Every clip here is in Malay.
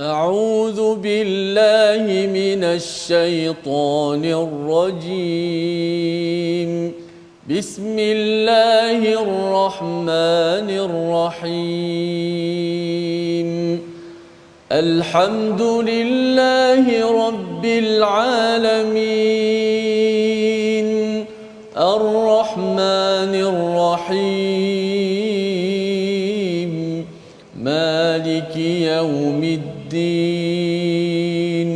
أعوذ بالله من الشيطان الرجيم. بسم الله الرحمن الرحيم. الحمد لله رب العالمين. الرحمن الرحيم. مالك يوم الدين.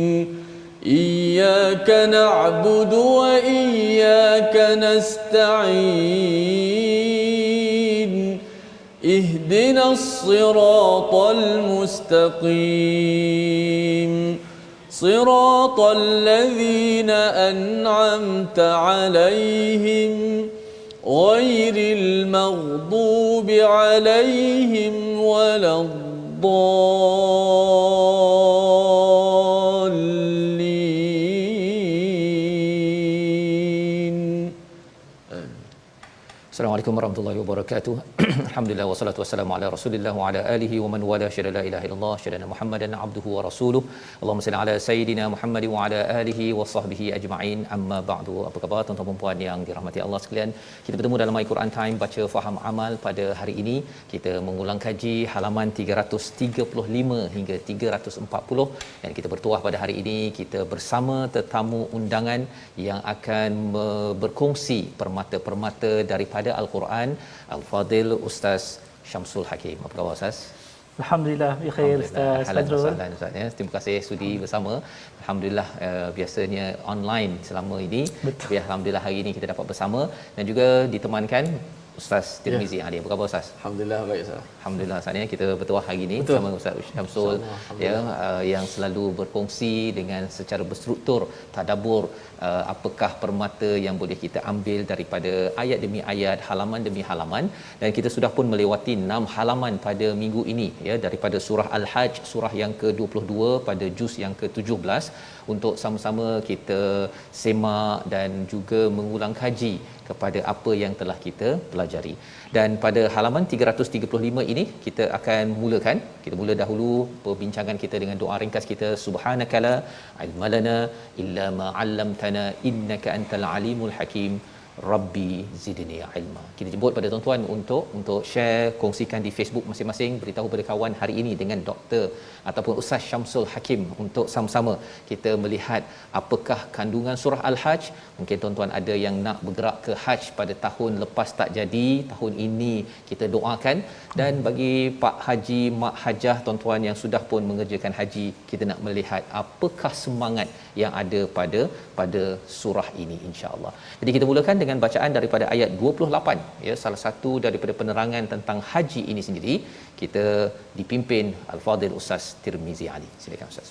إياك نعبد وإياك نستعين. اهدنا الصراط المستقيم. صراط الذين أنعمت عليهم غير المغضوب عليهم ولا الضالين. Assalamualaikum warahmatullahi wabarakatuh. Alhamdulillah wassalatu wassalamu ala Rasulillah wa ala alihi wa man wala syada la ilaha illallah syada Muhammadan abduhu wa rasuluh. Allahumma salli ala sayidina Muhammad wa ala alihi wa sahbihi ajma'in. Amma ba'du. Apa khabar tuan-tuan dan puan yang dirahmati Allah sekalian? Kita bertemu dalam Al-Quran Time baca faham amal pada hari ini. Kita mengulang kaji halaman 335 hingga 340 dan kita bertuah pada hari ini kita bersama tetamu undangan yang akan berkongsi permata-permata daripada Al-Quran, Al-Fadil Ustaz Syamsul Hakim. Apa khabar Ustaz? Alhamdulillah, bikhair Ustaz Fadrul. Alhamdulillah, terima kasih sudi bersama. Alhamdulillah, biasanya online selama ini. Betul. Tapi alhamdulillah hari ini kita dapat bersama dan juga ditemankan Ustaz Tirmizi Ali. Apa khabar Ustaz? Alhamdulillah baik Ustaz. Alhamdulillah, saatnya kita bertuah hari ini bersama Ustaz Syamsul ya, yang selalu berkongsi dengan secara berstruktur tadabbur apakah permata yang boleh kita ambil daripada ayat demi ayat, halaman demi halaman, dan kita sudah pun melewati 6 halaman pada minggu ini ya, daripada surah Al-Hajj, surah yang ke-22 pada juz yang ke-17, untuk sama-sama kita semak dan juga mengulang kaji kepada apa yang telah kita pelajari. Dan pada halaman 335 ini kita akan mulakan, kita mula dahulu perbincangan kita dengan doa ringkas kita, subhanakala ilmalana illa ma 'allamtana innaka antal alimul hakim rabbi zidni ilma. Kita jemput pada tuan-tuan untuk share, kongsikan di Facebook masing-masing, beritahu pada kawan hari ini dengan Doktor ataupun Ustaz Syamsul Hakim untuk sama-sama kita melihat apakah kandungan surah Al-Hajj. Mungkin tuan-tuan ada yang nak bergerak ke Hajj pada tahun lepas tak jadi, tahun ini kita doakan. Dan bagi Pak Haji, Mak Hajah, tuan-tuan yang sudah pun mengerjakan haji, kita nak melihat apakah semangat yang ada pada surah ini insya-Allah. Jadi kita mulakan dengan bacaan daripada ayat 28 ya, salah satu daripada penerangan tentang haji ini sendiri. Kita dipimpin Al-Fadil Ustaz Tirmizi Ali. Silakan Ustaz.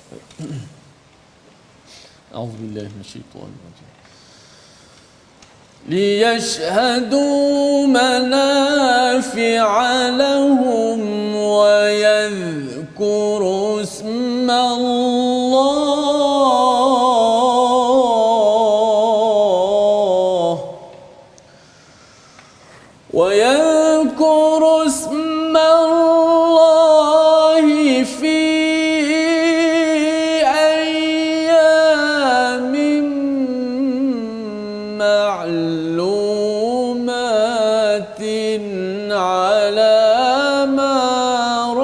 A'udzubillahi minasyaitonir rajim. ليشهدوا منافع لهم ويذكروا اسم الله في أيام معلومات على ما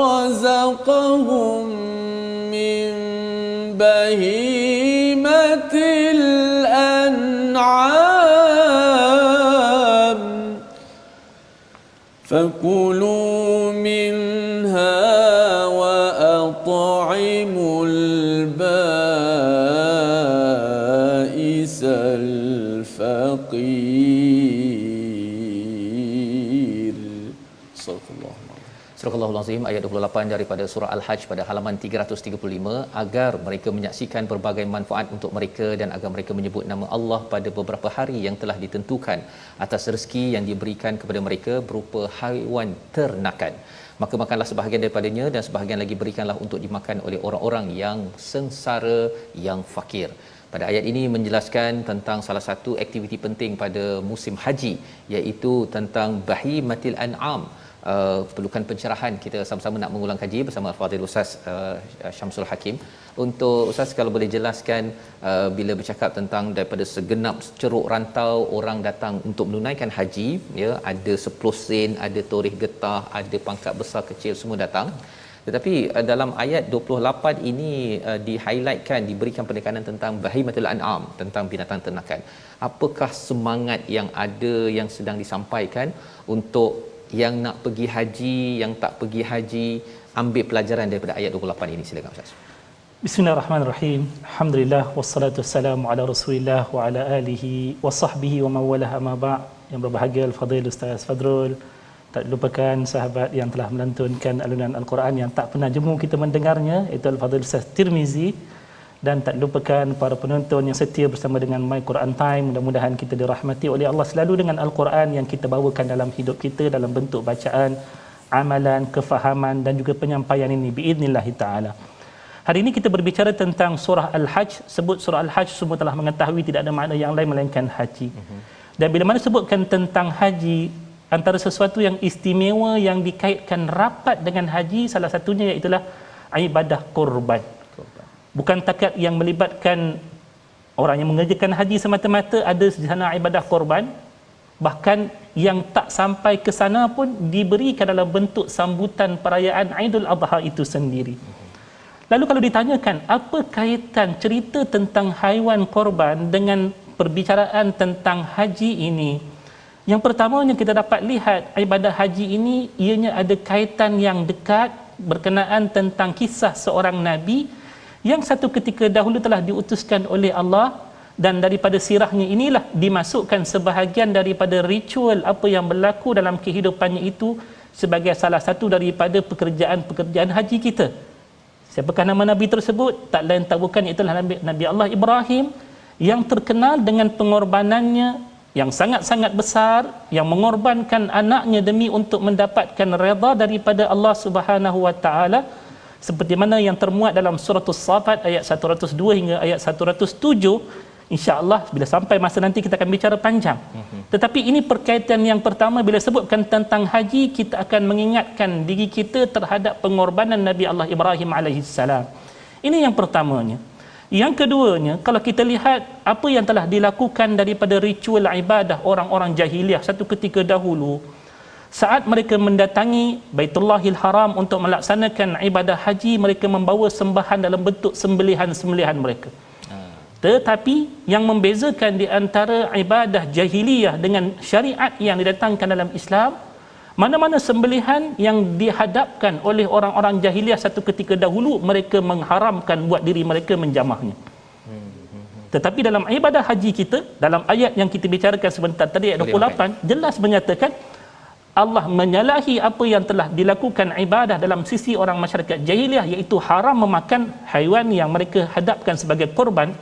رزقهم من بهيمة الأنعام فكلوا منها وأطعموا البائس الفقير. صدق الله. Surah Al-Azim ayat 28 daripada surah Al-Hajj pada halaman 335, agar mereka menyaksikan berbagai manfaat untuk mereka dan agar mereka menyebut nama Allah pada beberapa hari yang telah ditentukan atas rezeki yang diberikan kepada mereka berupa haiwan ternakan. Maka makanlah sebahagian daripadanya dan sebahagian lagi berikanlah untuk dimakan oleh orang-orang yang sengsara, yang fakir. Pada ayat ini menjelaskan tentang salah satu aktiviti penting pada musim haji, iaitu tentang bahimatil an'am, perlukan pencerahan. Kita sama-sama nak mengulang kaji bersama Al-Fadhil Ustaz Syamsul Hakim. Untuk Ustaz, kalau boleh jelaskan bila bercakap tentang daripada segenap ceruk rantau orang datang untuk menunaikan haji, ya, ada 10 sen, ada torih getah, ada pangkat besar kecil, semua datang. Tetapi dalam ayat 28 ini di-highlightkan, diberikan penekanan tentang bahimatul an'am, tentang binatang ternakan. Apakah semangat yang ada yang sedang disampaikan untuk yang nak pergi haji, yang tak pergi haji, ambil pelajaran daripada ayat 28 ini? Silakan Ustaz. Bismillahirrahmanirrahim. Alhamdulillah wassalatu wassalamu ala Rasulillah wa ala alihi wa sahbihi wa man walaha ma ba'. Yang berbahagia Al-Fadhil Ustaz Fadrul, tak lupakan sahabat yang telah melantunkan alunan Al-Quran yang tak pernah jemu kita mendengarnya, itu Al-Fadhil Ustaz Tirmizi, dan tak lupakan para penonton yang setia bersama dengan My Quran Time. Mudah-mudahan kita dirahmati oleh Allah selalu dengan Al-Quran yang kita bawakan dalam hidup kita dalam bentuk bacaan, amalan, kefahaman dan juga penyampaian ini biidznillah taala. Hari ini kita berbicara tentang surah Al-Hajj. Sebut surah Al-Hajj, semua telah mengetahui tidak ada makna yang lain melainkan haji. Dan bila mana sebutkan tentang haji, antara sesuatu yang istimewa yang dikaitkan rapat dengan haji, salah satunya iaitulah ibadah korban. Bukan takat yang melibatkan orang yang mengerjakan haji semata-mata, ada di sana ibadah korban. Bahkan yang tak sampai ke sana pun diberikan dalam bentuk sambutan perayaan Aidul Adha itu sendiri. Lalu kalau ditanyakan apa kaitan cerita tentang haiwan korban dengan perbicaraan tentang haji ini, yang pertamanya kita dapat lihat ibadah haji ini ianya ada kaitan yang dekat berkenaan tentang kisah seorang Nabi yang satu ketika dahulu telah diutuskan oleh Allah, dan daripada sirahnya inilah dimasukkan sebahagian daripada ritual apa yang berlaku dalam kehidupannya itu sebagai salah satu daripada pekerjaan-pekerjaan haji kita. Siapakah nama Nabi tersebut? Tak lain tak bukan itulah Nabi Allah Ibrahim, yang terkenal dengan pengorbanannya yang sangat-sangat besar, yang mengorbankan anaknya demi untuk mendapatkan redha daripada Allah Subhanahu wa taala, seperti mana yang termuat dalam surah As-Saffat ayat 102 hingga ayat 107. InsyaAllah bila sampai masa nanti kita akan bicara panjang. Tetapi ini perkaitan yang pertama, bila sebutkan tentang haji, kita akan mengingatkan diri kita terhadap pengorbanan Nabi Allah Ibrahim alaihissalam. Ini yang pertamanya. Yang keduanya, kalau kita lihat apa yang telah dilakukan daripada ritual ibadah orang-orang jahiliah satu ketika dahulu, saat mereka mendatangi Baitullahil Haram untuk melaksanakan ibadah haji, mereka membawa sembahan dalam bentuk sembelihan-sembelihan mereka. Tetapi yang membezakan di antara ibadah jahiliyah dengan syariat yang didatangkan dalam Islam, mana-mana sembelihan yang dihadapkan oleh orang-orang jahiliyah satu ketika dahulu, mereka mengharamkan buat diri mereka menjamahnya. Tetapi dalam ibadah haji kita, dalam ayat yang kita bicarakan sebentar tadi, ayat 28, jelas menyatakan Allah menyalahi apa yang telah dilakukan ibadah dalam sisi orang masyarakat jahiliyah, iaitu haram memakan haiwan yang mereka hadapkan sebagai korban.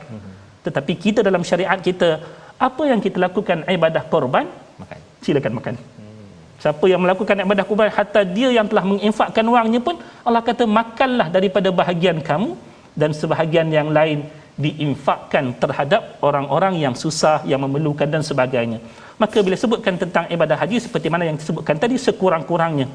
Tetapi kita dalam syariat kita, apa yang kita lakukan ibadah korban, Makan. silakan makan. Siapa yang melakukan ibadah korban, hatta dia yang telah menginfakkan wangnya pun, Allah kata makanlah daripada bahagian kamu, dan sebahagian yang lain diinfakkan terhadap orang-orang yang susah, yang memerlukan dan sebagainya. Maka bila sebutkan tentang ibadah haji seperti mana yang disebutkan tadi, sekurang-kurangnya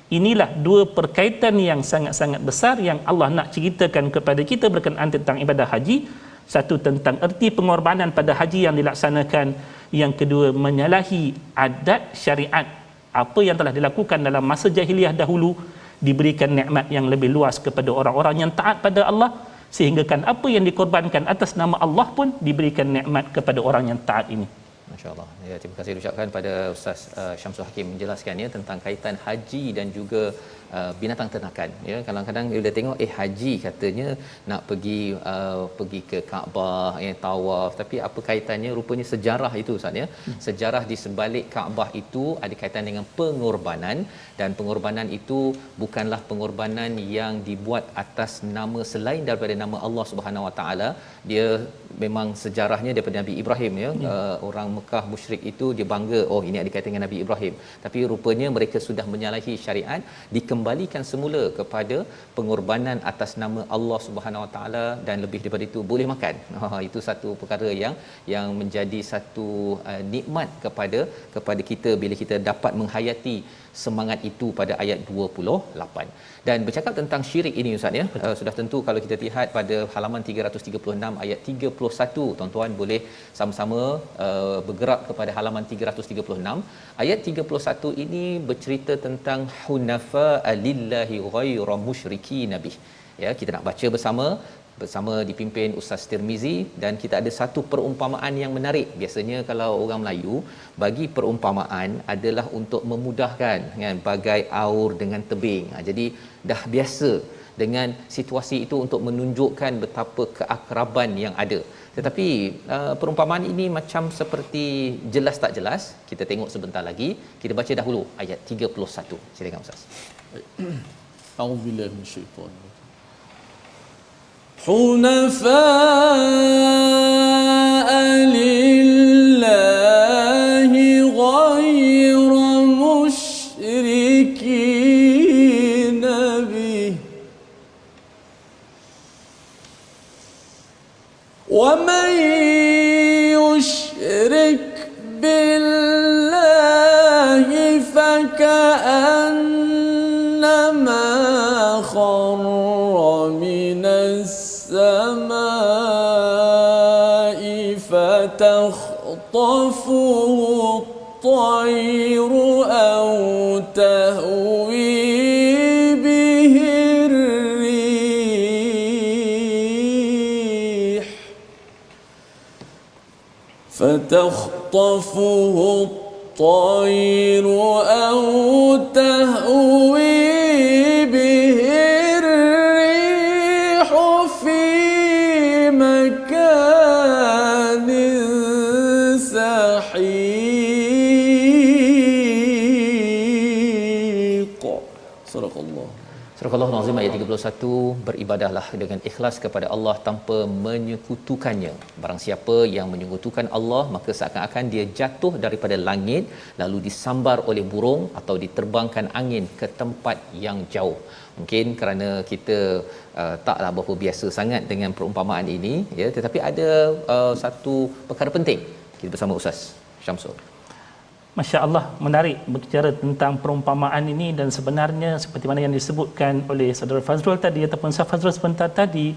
inilah dua perkaitan yang sangat-sangat besar yang Allah nak ceritakan kepada kita berkenaan tentang ibadah haji. Satu, tentang erti pengorbanan pada haji yang dilaksanakan. Yang kedua, menyalahi adat syariat apa yang telah dilakukan dalam masa jahiliah dahulu, diberikan nikmat yang lebih luas kepada orang-orang yang taat pada Allah, sehingga kan apa yang dikorbankan atas nama Allah pun diberikan nikmat kepada orang yang taat ini. Masya-Allah. Ya, terima kasih diucapkan pada Ustaz Syamsul Hakim menjelaskannya tentang kaitan haji dan juga binatang ternakan. Ya, kadang-kadang bila tengok haji katanya nak pergi ke Kaabah, tawaf, tapi apa kaitannya? Rupanya sejarah itu Ustaz, ya. Sejarah di sebalik Kaabah itu ada kaitan dengan pengorbanan, dan pengorbanan itu bukanlah pengorbanan yang dibuat atas nama selain daripada nama Allah Subhanahu Wa Taala. Dia memang sejarahnya daripada Nabi Ibrahim, ya. Orang Mekah musyrik itu dia bangga, oh ini ada kaitan dengan Nabi Ibrahim, tapi rupanya mereka sudah menyalahi syariat, dikembalikan semula kepada pengorbanan atas nama Allah Subhanahu Wa Taala, dan lebih daripada itu boleh makan. Itu satu perkara yang menjadi satu nikmat kepada kita bila kita dapat menghayati semangat itu pada ayat 28. Dan bercakap tentang syirik ini Ustaz ya, sudah tentu kalau kita lihat pada halaman 336 ayat 31, tuan-tuan boleh sama-sama bergerak kepada halaman 336. Ayat 31 ini bercerita tentang hunafa lillahi ghairu musyriki nabi. Ya, kita nak baca bersama dipimpin Ustaz Tirmizi, dan kita ada satu perumpamaan yang menarik. Biasanya kalau orang Melayu bagi perumpamaan adalah untuk memudahkan kan, bagai aur dengan tebing. Jadi dah biasa dengan situasi itu untuk menunjukkan betapa keakraban yang ada. Tetapi perumpamaan ini macam seperti jelas tak jelas. Kita tengok sebentar lagi. Kita baca dahulu ayat 31. Silakan Ustaz. A'udzubillahi minasyaitanir حنفاء لله غير مشركين به ومن يشرك بالله فكأنما خر من السماء فتخطفه الطير أو تهوي به الريح أو تهوي به الريح في مكان سحيق. صدق الله. Surah Al-Azim ayat 31, beribadahlah dengan ikhlas kepada Allah tanpa menyekutukannya. Barang siapa yang menyekutukan Allah, maka seakan-akan dia jatuh daripada langit lalu disambar oleh burung atau diterbangkan angin ke tempat yang jauh. Mungkin kerana kita taklah berapa biasa sangat dengan perumpamaan ini ya, tetapi ada satu perkara penting. Kita bersama Ustaz Syamsul. Masya Allah, menarik berbicara tentang perumpamaan ini, dan sebenarnya seperti mana yang disebutkan oleh Saudara Fazrul tadi ataupun Ustaz Fazrul sebentar tadi,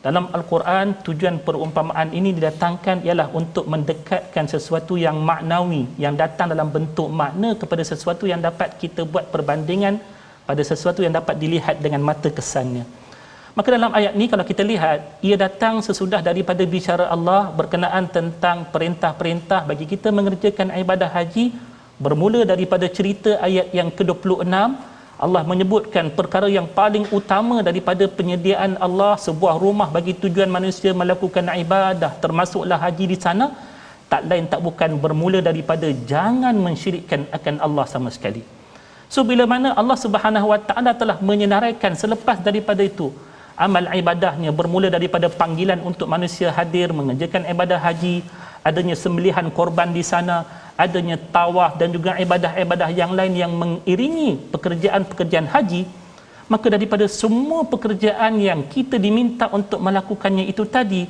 dalam Al-Quran tujuan perumpamaan ini didatangkan ialah untuk mendekatkan sesuatu yang maknawi, yang datang dalam bentuk makna kepada sesuatu yang dapat kita buat perbandingan pada sesuatu yang dapat dilihat dengan mata kesannya. Maka dalam ayat ni kalau kita lihat, ia datang sesudah daripada bicara Allah berkenaan tentang perintah-perintah bagi kita mengerjakan ibadah haji. Bermula daripada cerita ayat yang ke-26, Allah menyebutkan perkara yang paling utama daripada penyediaan Allah sebuah rumah bagi tujuan manusia melakukan ibadah, termasuklah haji di sana, tak lain tak bukan bermula daripada jangan mensyirikkan akan Allah sama sekali. So bila mana Allah Subhanahu Wa Taala telah menyenaraikan selepas daripada itu amal ibadahnya, bermula daripada panggilan untuk manusia hadir mengerjakan ibadah haji, adanya sembelihan korban di sana, adanya tawaf dan juga ibadah-ibadah yang lain yang mengiringi pekerjaan-pekerjaan haji, maka daripada semua pekerjaan yang kita diminta untuk melakukannya itu tadi,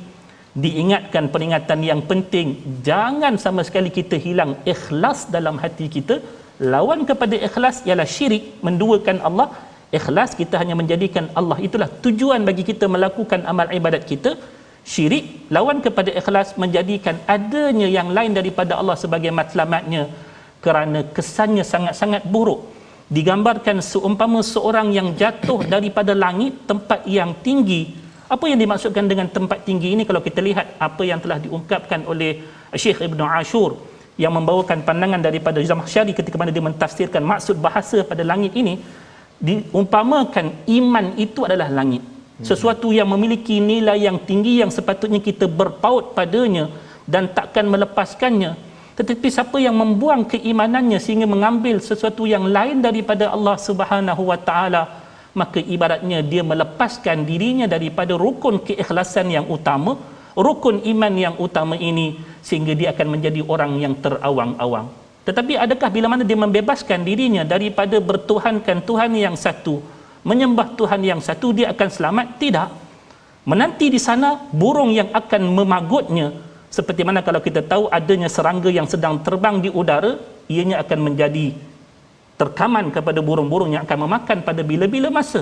diingatkan peringatan yang penting, jangan sama sekali kita hilang ikhlas dalam hati kita. Lawan kepada ikhlas ialah syirik, menduakan Allah. Ikhlas kita hanya menjadikan Allah itulah tujuan bagi kita melakukan amal ibadat kita. Syirik, lawan kepada ikhlas, menjadikan adanya yang lain daripada Allah sebagai matlamatnya, kerana kesannya sangat-sangat buruk. Digambarkan seumpama seorang yang jatuh daripada langit, tempat yang tinggi. Apa yang dimaksudkan dengan tempat tinggi ini? Kalau kita lihat apa yang telah diungkapkan oleh Syekh Ibn Ashur yang membawakan pandangan daripada Zamakhsyari ketika mana dia mentafsirkan maksud bahasa pada langit ini, diumpamakan iman itu adalah langit, sesuatu yang memiliki nilai yang tinggi yang sepatutnya kita berpaut padanya dan takkan melepaskannya. Tetapi siapa yang membuang keimanannya sehingga mengambil sesuatu yang lain daripada Allah Subhanahu Wa Taala, maka ibaratnya dia melepaskan dirinya daripada rukun keikhlasan yang utama, rukun iman yang utama ini sehingga dia akan menjadi orang yang terawang-awang. Tetapi adakah bila mana dia membebaskan dirinya daripada bertuhankan Tuhan yang satu, menyembah Tuhan yang satu, dia akan selamat? Tidak. Menanti di sana burung yang akan memagutnya, seperti mana kalau kita tahu adanya serangga yang sedang terbang di udara, ianya akan menjadi terkaman kepada burung-burung yang akan memakan pada bila-bila masa.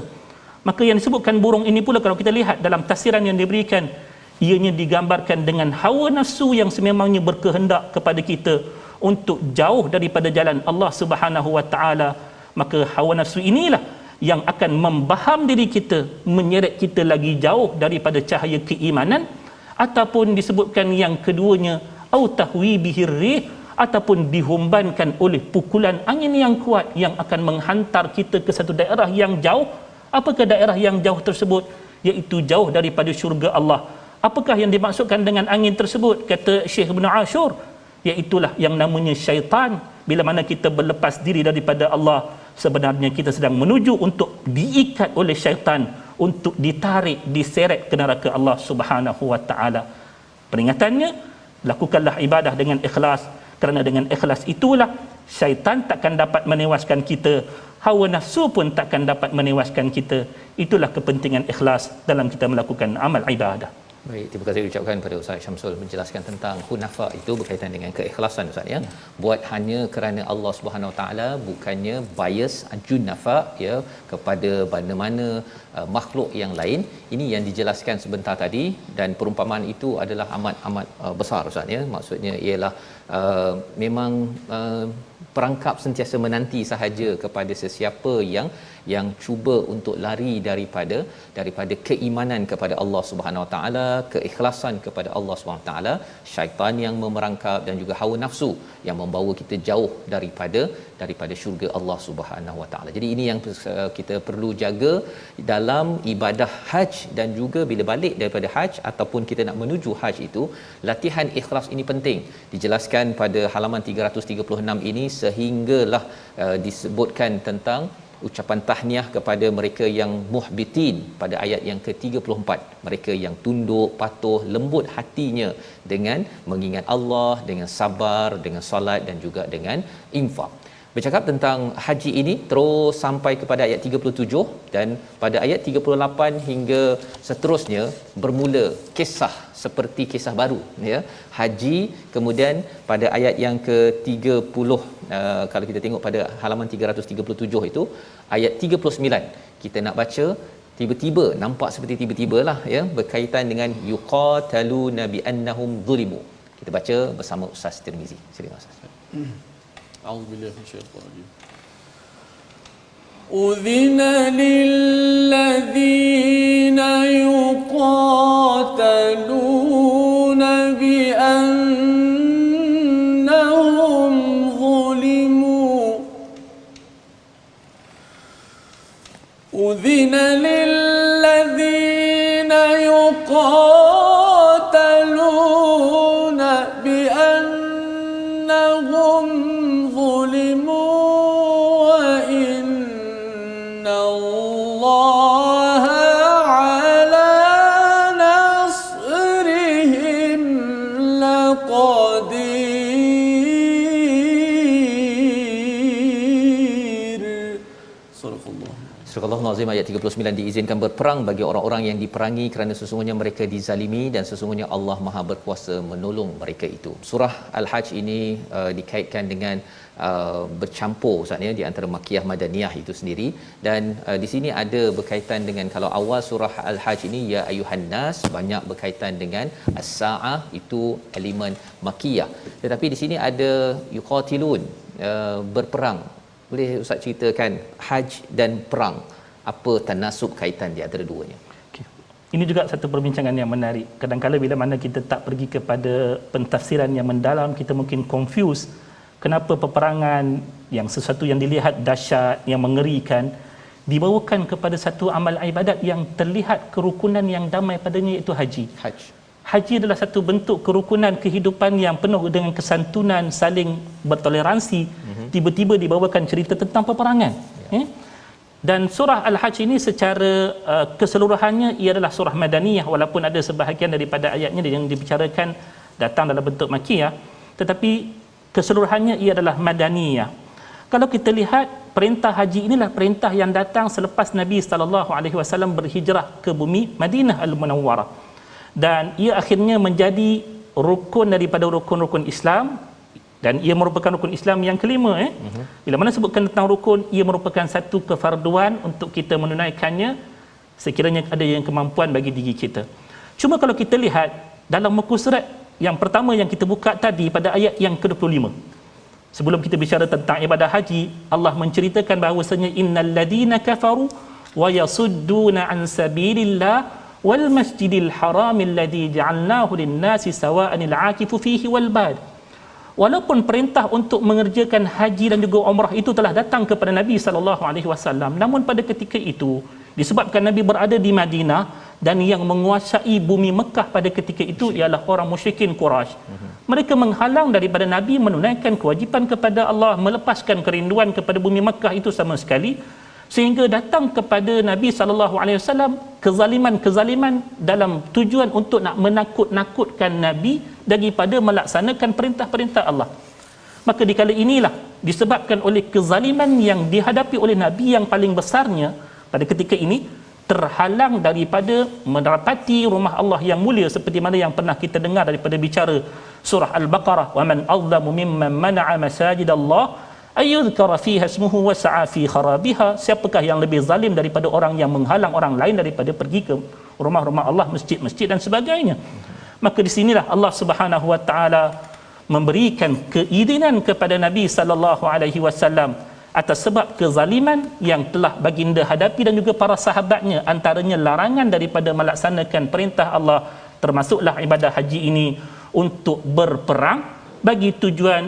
Maka yang disebutkan burung ini pula, kalau kita lihat dalam tafsiran yang diberikan, ianya digambarkan dengan hawa nafsu yang sememangnya berkehendak kepada kita untuk jauh daripada jalan Allah Subhanahu wa taala. Maka hawa nafsu inilah yang akan membaham diri kita, menyeret kita lagi jauh daripada cahaya keimanan. Ataupun disebutkan yang keduanya, au tahwi bihir rih, ataupun dihumbankan oleh pukulan angin yang kuat yang akan menghantar kita ke satu daerah yang jauh. Apakah daerah yang jauh tersebut? Iaitu jauh daripada syurga Allah. Apakah yang dimaksudkan dengan angin tersebut? Kata Syekh Ibn Ashur, iaitulah yang namanya syaitan. Bila mana kita berlepas diri daripada Allah, sebenarnya kita sedang menuju untuk diikat oleh syaitan, untuk ditarik, diseret ke neraka Allah Subhanahu wa taala. Peringatannya, lakukanlah ibadah dengan ikhlas, kerana dengan ikhlas itulah syaitan takkan dapat menewaskan kita, hawa nafsu pun takkan dapat menewaskan kita. Itulah kepentingan ikhlas dalam kita melakukan amal ibadah. Baik, terima kasih ucapkan pada Ustaz Syamsul menjelaskan tentang hunafa itu berkaitan dengan keikhlasan Ustaz ya. Buat hanya kerana Allah Subhanahu Wa Taala, bukannya bias junafa ya kepada mana-mana makhluk yang lain. Ini yang dijelaskan sebentar tadi, dan perumpamaan itu adalah amat besar Ustaz ya. Maksudnya ialah memang perangkap sentiasa menanti sahaja kepada sesiapa yang cuba untuk lari daripada keimanan kepada Allah Subhanahu Wa Taala, keikhlasan kepada Allah Subhanahu Wa Taala. Syaitan yang memerangkap dan juga hawa nafsu yang membawa kita jauh daripada syurga Allah Subhanahu Wa Taala. Jadi ini yang kita perlu jaga dalam ibadah haji, dan juga bila balik daripada haji ataupun kita nak menuju haji itu, latihan ikhlas ini penting. Dijelaskan pada halaman 336 ini, sehinggalah disebutkan tentang ucapan tahniah kepada mereka yang muhbitin pada ayat yang ke-34, mereka yang tunduk, patuh, lembut hatinya dengan mengingat Allah, dengan sabar, dengan solat dan juga dengan infak. Bercakap tentang haji ini terus sampai kepada ayat 37, dan pada ayat 38 hingga seterusnya bermula kisah seperti kisah baru ya, haji. Kemudian pada ayat yang ke-30, kalau kita tengok pada halaman 337 itu, ayat 39 kita nak baca, tiba-tiba nampak seperti tiba-tibalah ya, berkaitan dengan yuqataluna bi annahum zulimu. Kita baca bersama Ustaz Tirmizi. Silakan Ustaz. A'udzubillahi minasyaitonir rajim. Udzina lilladzina yuqataluna bi annahum zulimu. Udzina lilladzina yuqataluna bi annahum Surah Al-Azim ayat 39, diizinkan berperang bagi orang-orang yang diperangi kerana sesungguhnya mereka dizalimi dan sesungguhnya Allah Maha berkuasa menolong mereka itu. Surah Al-Hajj ini dikaitkan dengan bercampur Ustaz ya, di antara Makkiyah Madaniyah itu sendiri, dan di sini ada berkaitan dengan, kalau awal surah Al-Hajj ini ya ayuhan nas, banyak berkaitan dengan as-saah, itu elemen Makkiyah. Tetapi di sini ada yuqatilun, berperang. Boleh Ustaz ceritakan haji dan perang, apa tanasub kaitan di antara duanya? Okay. Ini juga satu perbincangan yang menarik. Kadang-kadang bila mana kita tak pergi kepada pentafsiran yang mendalam, kita mungkin confuse kenapa peperangan yang sesuatu yang dilihat dahsyat, yang mengerikan, dibawakan kepada satu amal ibadat yang terlihat kerukunan yang damai padanya, iaitu haji. Haji adalah satu bentuk kerukunan kehidupan yang penuh dengan kesantunan, saling bertoleransi. Tiba-tiba dibawakan cerita tentang peperangan. Dan surah Al-Hajj ini secara keseluruhannya ia adalah surah Madaniyah, walaupun ada sebahagian daripada ayatnya yang dibicarakan datang dalam bentuk Makkiyah, tetapi keseluruhannya ia adalah Madaniyah. Kalau kita lihat, perintah haji inilah perintah yang datang selepas Nabi sallallahu alaihi wasallam berhijrah ke bumi Madinah Al-Munawwarah, dan ia akhirnya menjadi rukun daripada rukun-rukun Islam, dan ia merupakan rukun Islam yang kelima. Bila mana sebutkan tentang rukun, ia merupakan satu kefarduan untuk kita menunaikannya sekiranya ada yang kemampuan bagi diri kita. Cuma kalau kita lihat dalam muka surat yang pertama yang kita buka tadi pada ayat yang ke-25, sebelum kita bicara tentang ibadah haji, Allah menceritakan bahawasanya innal ladina kafaru wa yasudduna an sabilillah wal masjidil haram alladhi ja'alnahu lin-nasi sawa'anil 'akifu fihi wal bad. Walaupun perintah untuk mengerjakan haji dan juga umrah itu telah datang kepada Nabi sallallahu alaihi wasallam, namun pada ketika itu disebabkan Nabi berada di Madinah dan yang menguasai bumi Mekah pada ketika itu ialah orang musyrikin Quraisy. Mereka menghalang daripada Nabi menunaikan kewajipan kepada Allah, melepaskan kerinduan kepada bumi Mekah itu sama sekali, sehingga datang kepada Nabi sallallahu alaihi wasallam kezaliman-kezaliman dalam tujuan untuk nak menakut-nakutkan Nabi daripada melaksanakan perintah-perintah Allah. Maka di kala inilah disebabkan oleh kezaliman yang dihadapi oleh Nabi yang paling besarnya pada ketika ini, terhalang daripada mendapati rumah Allah yang mulia, seperti mana yang pernah kita dengar daripada bicara surah Al-Baqarah, wa man azlamu mimman mana'a masajidallah ayyudhkara fiha ismuhu wa sa'a fi kharabiha. Siapakah yang lebih zalim daripada orang yang menghalang orang lain daripada pergi ke rumah-rumah Allah, masjid-masjid dan sebagainya. Maka di sinilah Allah Subhanahu wa taala memberikan keizinan kepada Nabi sallallahu alaihi wasallam atas sebab kezaliman yang telah baginda hadapi dan juga para sahabatnya, antaranya larangan daripada melaksanakan perintah Allah, termasuklah ibadah haji ini untuk berperang bagi tujuan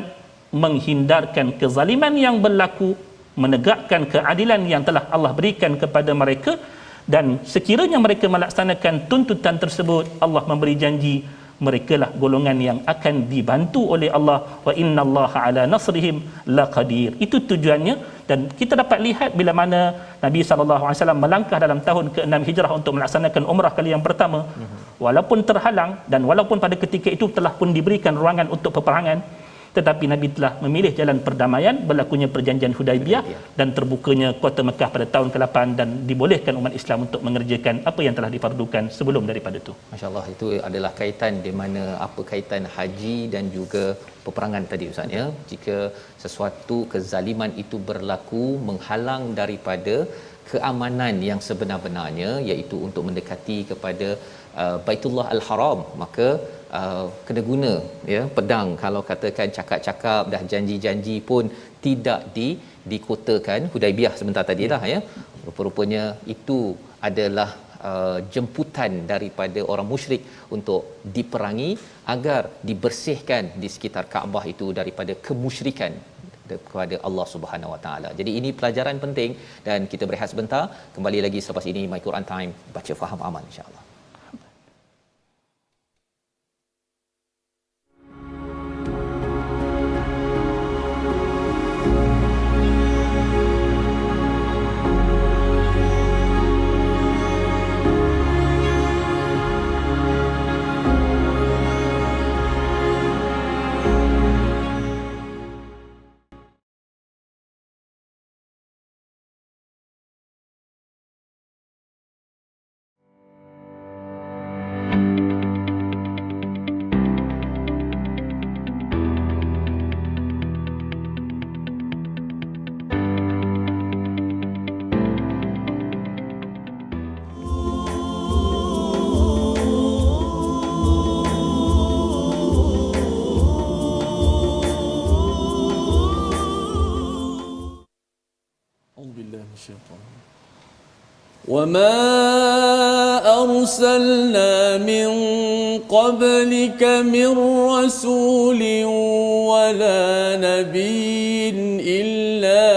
menghindarkan kezaliman yang berlaku, menegakkan keadilan yang telah Allah berikan kepada mereka, dan sekiranya mereka melaksanakan tuntutan tersebut, Allah memberi janji merekalah golongan yang akan dibantu oleh Allah, wa innallaha ala nasrihim laqadir. Itu tujuannya, dan kita dapat lihat bila mana Nabi sallallahu alaihi wasallam melangkah dalam tahun ke-6 Hijrah untuk melaksanakan umrah kali yang pertama, walaupun terhalang dan walaupun pada ketika itu telah pun diberikan ruangan untuk peperangan, tetapi Nabi telah memilih jalan perdamaian, berlakunya perjanjian Hudaibiyah dan terbukanya kota Mekah pada tahun ke-8, dan dibolehkan umat Islam untuk mengerjakan apa yang telah difardukan sebelum daripada itu. Masya-Allah, itu adalah kaitan di mana apa kaitan haji dan juga peperangan tadi Ustaz ya. Jika sesuatu kezaliman itu berlaku menghalang daripada keamanan yang sebenar-benarnya, iaitu untuk mendekati kepada Baitullah Al-Haram, maka kena guna ya pedang. Kalau katakan cakap-cakap dah janji-janji pun tidak dikotakan. Hudaibiyah sebentar tadilah ya, rupa-rupanya itu adalah jemputan daripada orang musyrik untuk diperangi agar dibersihkan di sekitar Kaabah itu daripada kemusyrikan kepada Allah Subhanahu Wa Taala. Jadi ini pelajaran penting, dan kita berehat sebentar, kembali lagi selepas ini My Quran Time, baca faham aman insya-Allah. وما أرسلنا من قبلك من رسول ولا نبي إلا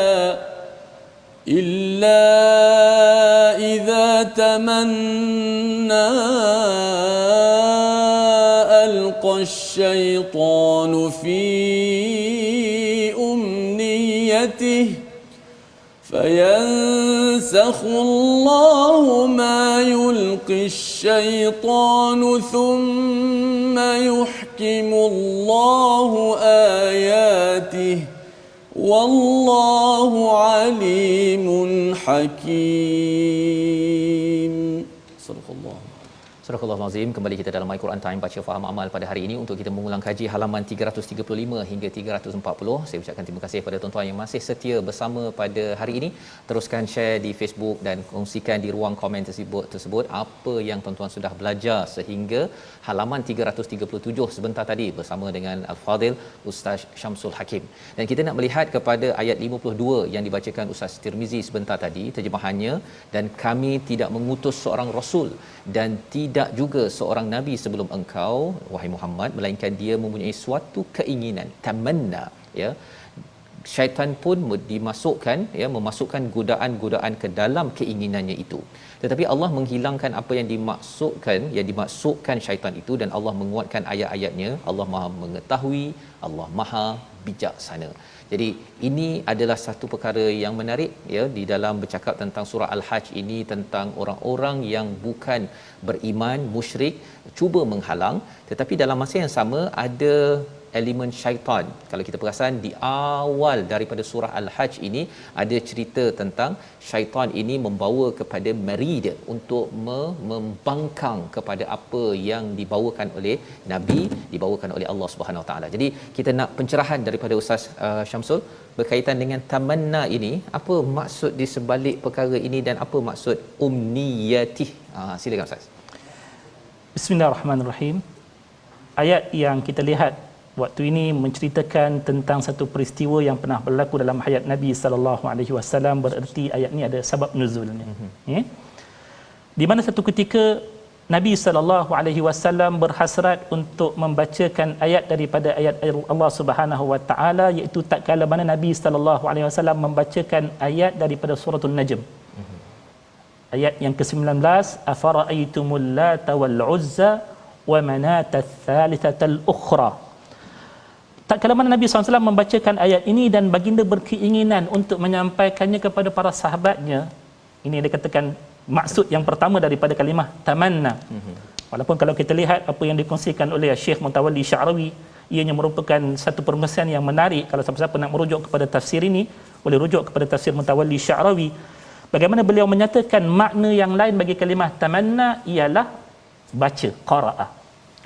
إذا تمنى ألقى الشيطان في أمنيته فينسى ينسخ الله ما يلقي الشيطان ثم يحكم الله آياته والله عليم حكيم. صدق الله. Surah Al-Azim. Kembali kita dalam Al-Quran Time baca faham amal pada hari ini untuk kita mengulang kaji halaman 335 hingga 340. Saya ucapkan terima kasih kepada tuan-tuan yang masih setia bersama pada hari ini. Teruskan share di Facebook dan kongsikan di ruang komen tersebut apa yang tuan-tuan sudah belajar sehingga halaman 337 sebentar tadi bersama dengan Al-Fadil Ustaz Syamsul Hakim. Dan kita nak melihat kepada ayat 52 yang dibacakan Ustaz Tirmizi sebentar tadi, terjemahannya, dan kami tidak mengutus seorang rasul dan tidak juga seorang nabi sebelum engkau wahai Muhammad melainkan dia mempunyai suatu keinginan, tamanna, ya. Syaitan pun memasukkan godaan-godaan ke dalam keinginannya itu. Tetapi Allah menghilangkan apa yang dimaksudkan syaitan itu, dan Allah menguatkan ayat-ayatnya. Allah Maha mengetahui, Allah Maha bijaksana. Jadi ini adalah satu perkara yang menarik, ya, di dalam bercakap tentang surah Al-Hajj ini, tentang orang-orang yang bukan beriman, musyrik, cuba menghalang, tetapi dalam masa yang sama ada elemen syaitan. Kalau kita perasan di awal daripada surah Al-Hajj ini ada cerita tentang syaitan ini membawa kepada marid untuk membangkang kepada apa yang dibawakan oleh Nabi, dibawakan oleh Allah Subhanahu Wa Taala. Jadi kita nak pencerahan daripada Ustaz Syamsul berkaitan dengan tamanna ini. Apa maksud di sebalik perkara ini dan apa maksud umniyatih? Silakan Ustaz. Bismillahirrahmanirrahim. Ayat yang kita lihat waktu ini menceritakan tentang satu peristiwa yang pernah berlaku dalam hayat Nabi sallallahu alaihi wasallam, bererti ayat ini ada sebab nuzulnya. Ya. Di mana satu ketika Nabi sallallahu alaihi wasallam berhasrat untuk membacakan ayat daripada ayat Allah Subhanahu wa taala, iaitu tatkala mana Nabi sallallahu alaihi wasallam membacakan ayat daripada suratul Najm. Ayat yang ke-19, afara'aytumul lata wal uzza wa manata ats-tsalitsata al-ukhra. Tatkala mana Nabi SAW membacakan ayat ini dan baginda berkeinginan untuk menyampaikannya kepada para sahabatnya, ini dikatakan maksud yang pertama daripada kalimah tamanna. Walaupun kalau kita lihat apa yang dikongsikan oleh Syekh Muntawalli Sya'rawi, ianya merupakan satu permasalahan yang menarik. Kalau siapa-siapa nak merujuk kepada tafsir ini, boleh rujuk kepada tafsir Muntawalli Sya'rawi. Bagaimana beliau menyatakan makna yang lain bagi kalimah tamanna ialah baca, qara'a.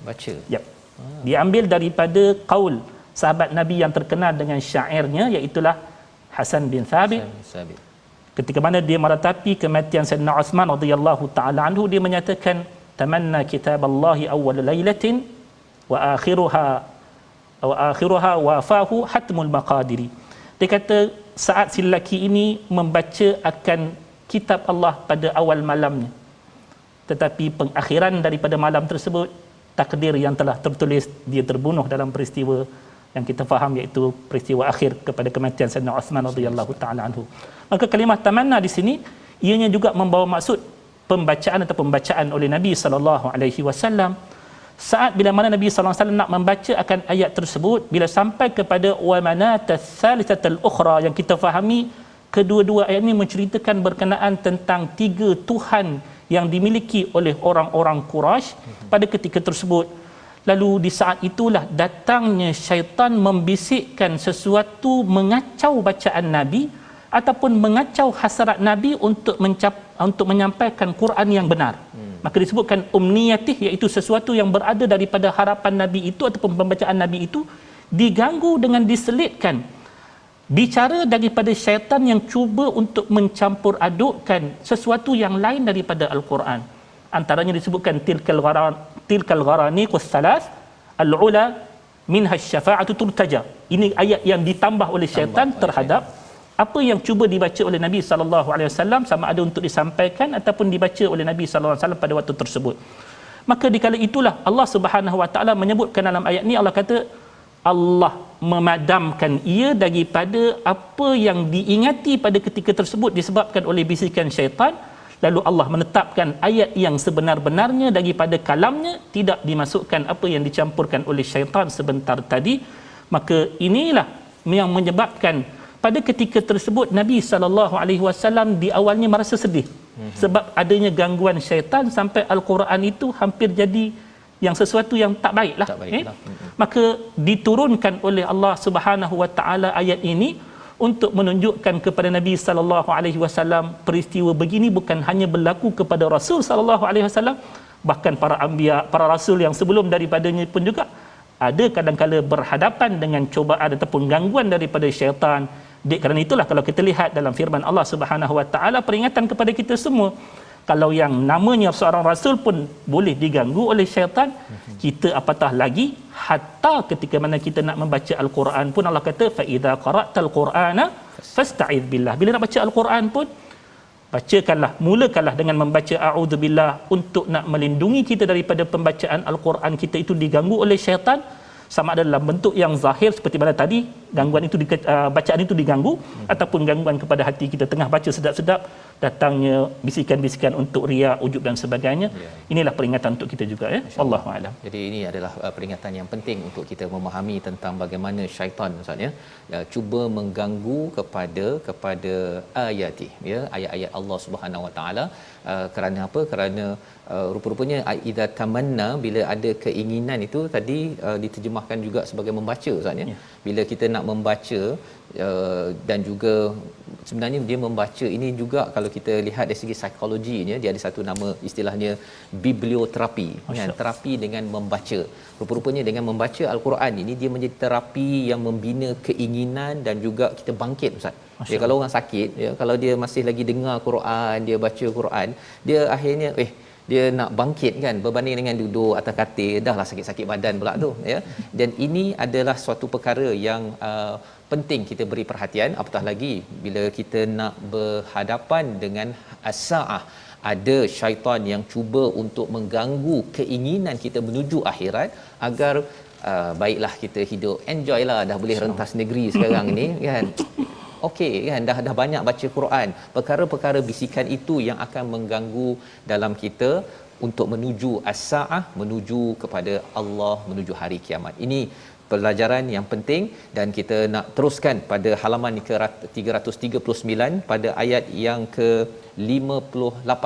Baca. Ya. Diambil daripada qaul sahabat Nabi yang terkenal dengan syairnya, iaitulah Hasan bin Thabit. Ketika mana dia meratapi kematian Sayyidina Uthman radhiyallahu taala anhu, dia menyatakan tamanna kitaballahi awwal lailatin wa akhiruha wafahu hatmul maqadiri. Dia kata saat si lelaki ini membaca akan kitab Allah pada awal malamnya, tetapi pengakhiran daripada malam tersebut takdir yang telah tertulis, dia terbunuh dalam peristiwa yang kita faham, iaitu peristiwa akhir kepada kematian Sayyidina Uthman radhiyallahu taala anhu. Maka kalimah tamanna di sini ianya juga membawa maksud pembacaan atau pembacaan oleh Nabi sallallahu alaihi wasallam. Saat bila mana Nabi sallallahu alaihi wasallam nak membaca akan ayat tersebut, bila sampai kepada wa manata ats-tsalitsata al-ukhra, yang kita fahami kedua-dua ayat ini menceritakan berkenaan tentang tiga tuhan yang dimiliki oleh orang-orang Quraisy pada ketika tersebut. Lalu di saat itulah datangnya syaitan membisikkan sesuatu mengacau bacaan Nabi ataupun mengacau hasrat Nabi untuk menyampaikan Quran yang benar. Maka disebutkan umniyatih, iaitu sesuatu yang berada daripada harapan Nabi itu ataupun pembacaan Nabi itu diganggu dengan diselitkan bicara daripada syaitan yang cuba untuk mencampur adukkan sesuatu yang lain daripada Al-Quran. Antaranya disebutkan tilkal gharaniqus salas al-ula minha syafa'atu turtaja. Ini ayat yang ditambah oleh syaitan terhadap apa yang cuba dibaca oleh Nabi sallallahu alaihi wasallam, sama ada untuk disampaikan ataupun dibaca oleh Nabi sallallahu alaihi wasallam pada waktu tersebut. Maka dikala itulah Allah Subhanahu wa taala menyebutkan dalam ayat ni, Allah kata Allah memadamkan ia daripada apa yang diingati pada ketika tersebut disebabkan oleh bisikan syaitan. Lalu Allah menetapkan ayat yang sebenar-benarnya daripada kalamnya, tidak dimasukkan apa yang dicampurkan oleh syaitan sebentar tadi. Maka inilah yang menyebabkan pada ketika tersebut Nabi SAW di awalnya merasa sedih sebab adanya gangguan syaitan sampai Al-Quran itu hampir jadi yang sesuatu yang tak baiklah. Maka diturunkan oleh Allah Subhanahu Wa Taala ayat ini untuk menunjukkan kepada Nabi SAW peristiwa begini bukan hanya berlaku kepada Rasul SAW, bahkan para anbiya, para rasul yang sebelum daripadanya pun juga ada kadang-kala berhadapan dengan cubaan ataupun gangguan daripada syaitan. Kerana itulah kalau kita lihat dalam firman Allah Subhanahu Wa Taala peringatan kepada kita semua, kalau yang namanya seorang rasul pun boleh diganggu oleh syaitan, kita apatah lagi hatta ketika mana kita nak membaca Al-Quran pun Allah kata fa idza qara'tal Qur'ana fasta'iz billah. Bila nak baca Al-Quran pun mulakanlah dengan membaca a'udzubillah untuk nak melindungi kita daripada pembacaan Al-Quran kita itu diganggu oleh syaitan, sama ada dalam bentuk yang zahir seperti mana tadi gangguan itu bacaan itu diganggu, ataupun gangguan kepada hati kita tengah baca sedap-sedap datangnya bisikan-bisikan untuk riya, ujub dan sebagainya. Inilah peringatan untuk kita juga, ya. Wallahu a'lam. Jadi ini adalah peringatan yang penting untuk kita memahami tentang bagaimana syaitan maksudnya cuba mengganggu kepada ayati, ya, ayat-ayat Allah Subhanahu Wa Taala. Kerana apa? Kerana rupa-rupanya idza tamanna, bila ada keinginan itu tadi diterjemahkan juga sebagai membaca maksudnya. Bila kita nak membaca dan juga sebenarnya dia membaca ini juga kalau kita lihat dari segi psikologinya, dia ada satu nama istilahnya biblioterapi, kan, terapi dengan membaca. Rupa-rupanya dengan membaca Al-Quran ini dia menjadi terapi yang membina keinginan dan juga kita bangkit, ustaz. Ya, kalau orang sakit, ya, kalau dia masih lagi dengar Quran, dia baca Quran, dia akhirnya dia nak bangkit, kan, berbanding dengan duduk atas katil dahlah sakit-sakit badan pula tu, ya. Dan ini adalah suatu perkara yang penting kita beri perhatian, apatah lagi bila kita nak berhadapan dengan as-saah, ada syaitan yang cuba untuk mengganggu keinginan kita menuju akhirat agar baiklah kita hidup enjoy lah, dah boleh rentas negeri sekarang ni, kan. Okey, kan, dah banyak baca Quran. Perkara-perkara bisikan itu yang akan mengganggu dalam kita untuk menuju as-saah, menuju kepada Allah, menuju hari kiamat. Ini pelajaran yang penting dan kita nak teruskan pada halaman ke-339 pada ayat yang ke-58.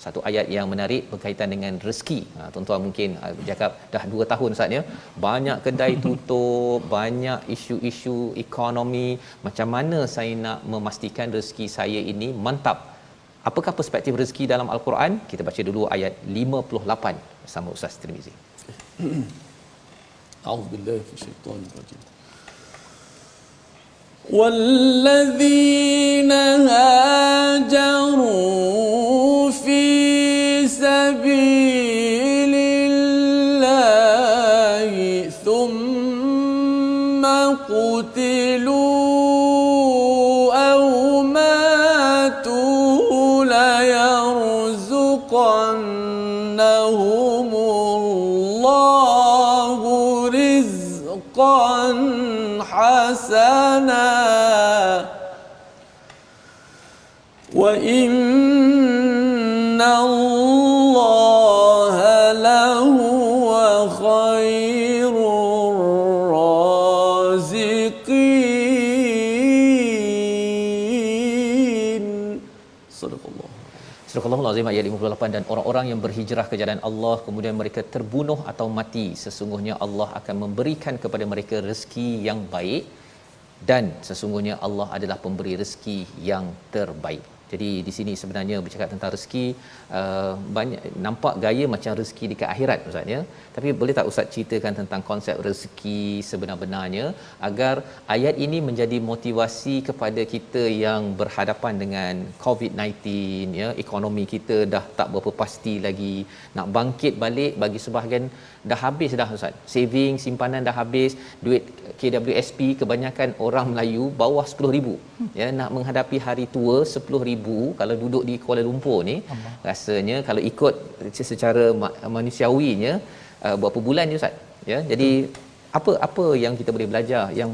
Satu ayat yang menarik berkaitan dengan rezeki. Tuan-tuan mungkin cakap dah 2 tahun saatnya banyak kedai tutup, banyak isu-isu ekonomi, macam mana saya nak memastikan rezeki saya ini mantap? Apakah perspektif rezeki dalam Al-Quran? Kita baca dulu ayat 58 bersama Ustaz Tirmizi. A'udzubillahi minasyaitonirrajim. Walladzina hajaru fi sabilillahi thumma qutilu aw matu la yarzuqannahumullahu rizqan hasana wa inna Allaha lahuwa khairur raziqin. Sadaqallah. Surah Al-Azim ayat 58, dan orang-orang yang berhijrah ke jalan Allah kemudian mereka terbunuh atau mati, sesungguhnya Allah akan memberikan kepada mereka rezeki yang baik, dan sesungguhnya Allah adalah pemberi rezeki yang terbaik. Jadi di sini sebenarnya bercakap tentang rezeki, banyak nampak gaya macam rezeki dekat akhirat, ustaz, ya. Tapi boleh tak ustaz ceritakan tentang konsep rezeki sebenar-benarnya agar ayat ini menjadi motivasi kepada kita yang berhadapan dengan COVID-19, ya, ekonomi kita dah tak berapa pasti lagi, nak bangkit balik bagi sebahagian dah habis dah, ustaz. Saving, simpanan dah habis, duit KWSP kebanyakan orang Melayu bawah 10,000. Ya, nak menghadapi hari tua 10,000 kalau duduk di Kuala Lumpur ni, rasanya kalau ikut secara manusiawinya berapa bulan je, ustaz, ya. Jadi apa yang kita boleh belajar yang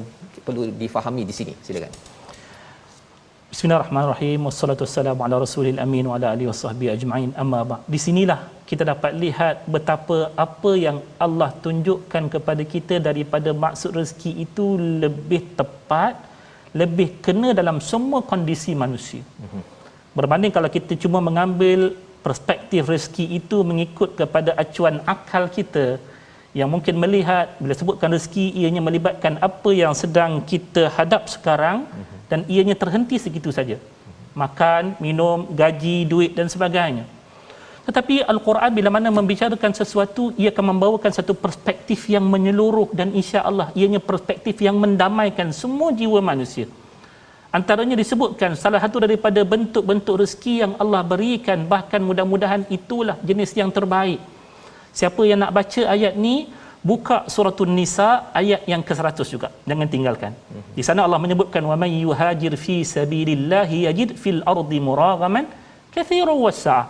perlu difahami di sini? Silakan. Bismillahirrahmanirrahim. Wassalatu wassalamu ala rasulil amin wa ala alihi wasahbihi ajma'in. Amma ba'd. Di sinilah kita dapat lihat betapa apa yang Allah tunjukkan kepada kita daripada maksud rezeki itu lebih tepat, lebih kena dalam semua kondisi manusia. Berbanding kalau kita cuma mengambil perspektif rezeki itu mengikut kepada acuan akal kita yang mungkin melihat bila sebutkan rezeki ianya melibatkan apa yang sedang kita hadap sekarang dan ianya terhenti segitu saja. Makan, minum, gaji, duit dan sebagainya. Tetapi Al-Quran bila mana membicarakan sesuatu, ia akan membawakan satu perspektif yang menyeluruh dan insya-Allah ianya perspektif yang mendamaikan semua jiwa manusia. Antaranya disebutkan salah satu daripada bentuk-bentuk rezeki yang Allah berikan, bahkan mudah-mudahan itulah jenis yang terbaik. Siapa yang nak baca ayat ni, buka suratul Nisa ayat yang ke-100 juga. Jangan tinggalkan. Di sana Allah menyebutkan wa may yuhajir fi sabilillahi yajid fil ardi muraghaman katsiran wasa'.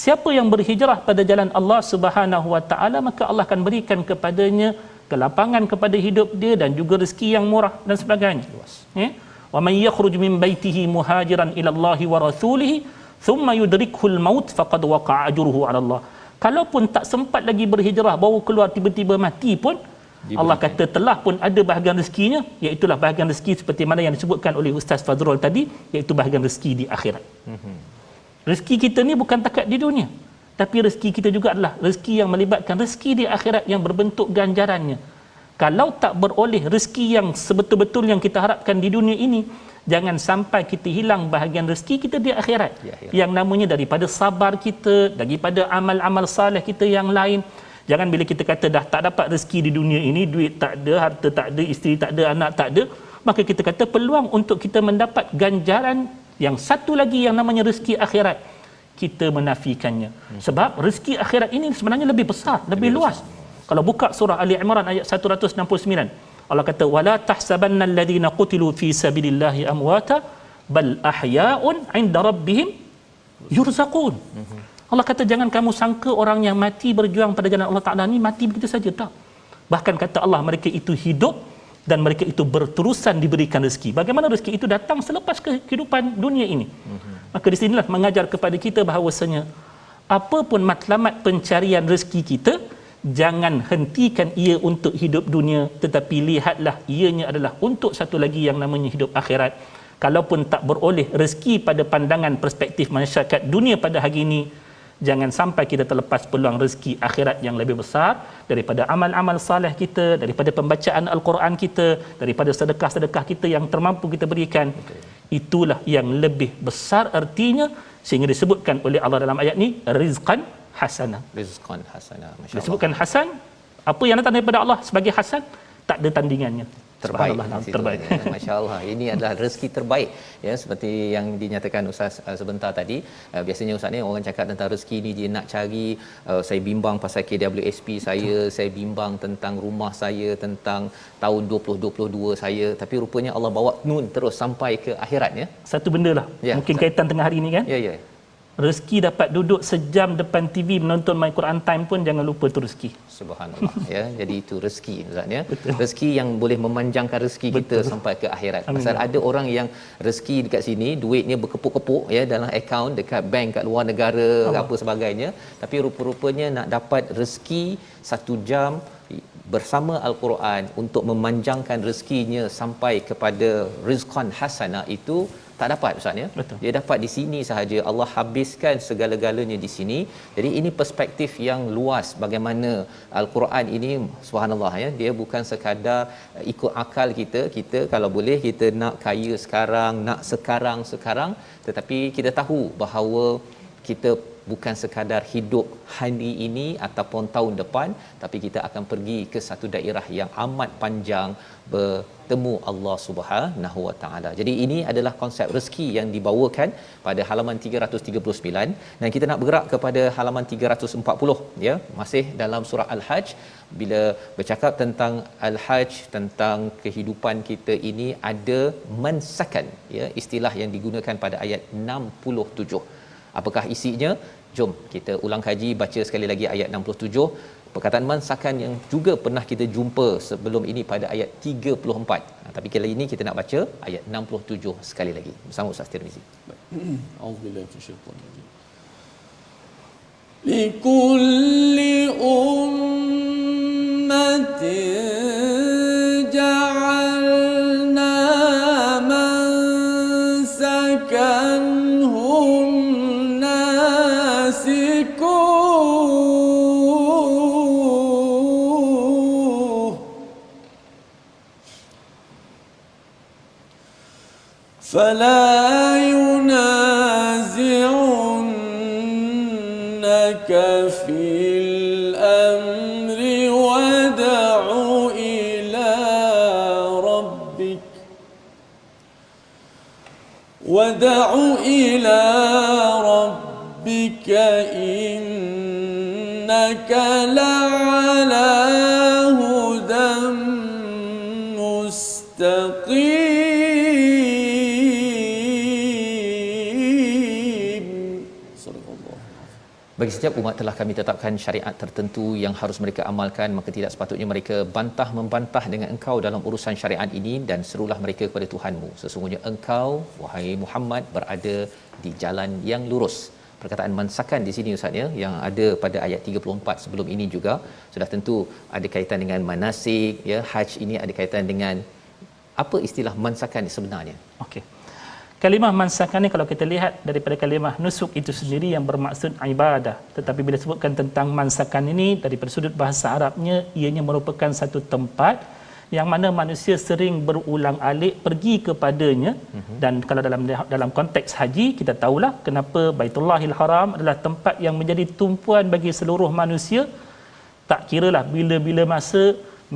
Siapa yang berhijrah pada jalan Allah Subhanahu wa taala, maka Allah akan berikan kepadanya kelapangan kepada hidup dia dan juga rezeki yang murah dan sebagainya. Ya. Wa may yakhruj min baitihi muhajiran ila Allah wa rasulihi thumma yudrikuhul maut faqad waqa'a ajruhu 'ala Allah. Kalaupun tak sempat lagi berhijrah, baru keluar tiba-tiba mati pun, Allah kata telah pun ada bahagian rezekinya, iaitu bahagian rezeki seperti mana yang disebutkan oleh Ustaz Fazrul tadi, iaitu bahagian rezeki di akhirat. Rezeki kita ni bukan takat di dunia, tapi rezeki kita juga adalah rezeki yang melibatkan rezeki di akhirat yang berbentuk ganjarannya. Kalau tak beroleh rezeki yang sebetul-betul yang kita harapkan di dunia ini, jangan sampai kita hilang bahagian rezeki kita di akhirat. Yang namanya daripada sabar kita, daripada amal-amal saleh kita yang lain. Jangan bila kita kata dah tak dapat rezeki di dunia ini, duit tak ada, harta tak ada, isteri tak ada, anak tak ada, maka kita kata peluang untuk kita mendapat ganjaran yang satu lagi yang namanya rezeki akhirat, kita menafikannya. Sebab rezeki akhirat ini sebenarnya lebih besar, lebih luas. Kalau buka surah Ali Imran ayat 169, Allah kata wala tahsabanna alladhina qutilu fi sabilillahi amwata bal ahya'un 'inda rabbihim yurzaqun. Allah kata jangan kamu sangka orang yang mati berjuang pada jalan Allah Taala ni mati begitu saja, tak. Bahkan kata Allah mereka itu hidup dan mereka itu berterusan diberikan rezeki. Bagaimana rezeki itu datang selepas kehidupan dunia ini. Maka di sinilah mengajar kepada kita bahawasanya apa pun matlamat pencarian rezeki kita, jangan hentikan ia untuk hidup dunia, tetapi lihatlah ianya adalah untuk satu lagi yang namanya hidup akhirat. Kalaupun tak beroleh rezeki pada pandangan perspektif masyarakat dunia pada hari ini, jangan sampai kita terlepas peluang rezeki akhirat yang lebih besar daripada amal-amal saleh kita, daripada pembacaan Al-Quran kita, daripada sedekah-sedekah kita yang termampu kita berikan. Itulah yang lebih besar artinya, sehingga disebutkan oleh Allah dalam ayat ni rizqan hasanah. Rizqan hasanah. Masya-Allah. Disebutkan hasan, apa yang datang daripada Allah sebagai hasan tak ada tandingannya. Terbaik. Terbaik. Masya-Allah. Ini adalah rezeki terbaik, ya, seperti yang dinyatakan Ustaz sebentar tadi. Biasanya Ustaz ni orang cakap tentang rezeki ni dia nak cari, saya bimbang pasal KWSP saya bimbang tentang rumah saya, tentang tahun 2022 saya, tapi rupanya Allah bawa nun terus sampai ke akhirat, ya. Satu benda lah, ya, mungkin kaitan tengah hari ni kan. Ya. Rezeki dapat duduk sejam depan TV menonton My Quran Time pun jangan lupa tu rezeki. Subhanallah. Ya, jadi itu rezeki Ustaz, ya. Rezeki yang boleh memanjangkan rezeki kita sampai ke akhirat. Pasal ada orang yang rezeki dekat sini duitnya berkepuk-kepuk, ya, dalam akaun dekat bank kat luar negara apa sebagainya, tapi rupa-rupanya nak dapat rezeki 1 jam bersama Al-Quran untuk memanjangkan rezekinya sampai kepada rizqan hasanah itu tak dapat, Ustaz, ya. Betul. Dia dapat di sini sahaja. Allah habiskan segala-galanya di sini. Jadi ini perspektif yang luas bagaimana Al-Quran ini, subhanallah, ya, dia bukan sekadar ikut akal kita kalau boleh kita nak kaya sekarang, nak sekarang, tetapi kita tahu bahawa kita bukan sekadar hidup hari ini ataupun tahun depan, tapi kita akan pergi ke satu daerah yang amat panjang bertemu Allah Subhanahu Wa Taala. Jadi ini adalah konsep rezeki yang dibawakan pada halaman 339, dan kita nak bergerak kepada halaman 340, ya, masih dalam surah Al-Hajj. Bila bercakap tentang Al-Hajj, tentang kehidupan kita ini ada mansakan, ya, istilah yang digunakan pada ayat 67. Apakah isinya? Jom kita ulang kaji, baca sekali lagi ayat 67. Perkataan mansakan yang juga pernah kita jumpa sebelum ini pada ayat 34. Tapi kali ini kita nak baca ayat 67 sekali lagi bersama Ustaz Tirmizi. Auzubillahi minasyaitanir rajim. Likulli ummatin ja'alna فلا ينازعنك في الأمر ودع إلى ربك إنك لعلى هدى مستقيم. صدق الله. Bagi setiap umat telah kami tetapkan syariat tertentu yang harus mereka amalkan, maka tidak sepatutnya mereka bantah-membantah dengan engkau dalam urusan syariat ini, dan serulah mereka kepada Tuhanmu. Sesungguhnya engkau, wahai Muhammad, berada di jalan yang lurus. Perkataan mansakan di sini Ustaz ya, yang ada pada ayat 34 sebelum ini juga sudah tentu ada kaitan dengan manasik ya. Haj ini ada kaitan dengan apa istilah mansakan sebenarnya? Okey. Kalimah mansakan ni kalau kita lihat daripada kalimah nusuk itu sendiri yang bermaksud ibadah. Tetapi bila sebutkan tentang mansakan ini daripada sudut bahasa Arabnya, ianya merupakan satu tempat yang mana manusia sering berulang-alik pergi kepadanya. Dan kalau dalam konteks haji, kita tahulah kenapa Baitullahil Haram adalah tempat yang menjadi tumpuan bagi seluruh manusia. Tak kiralah bila-bila masa,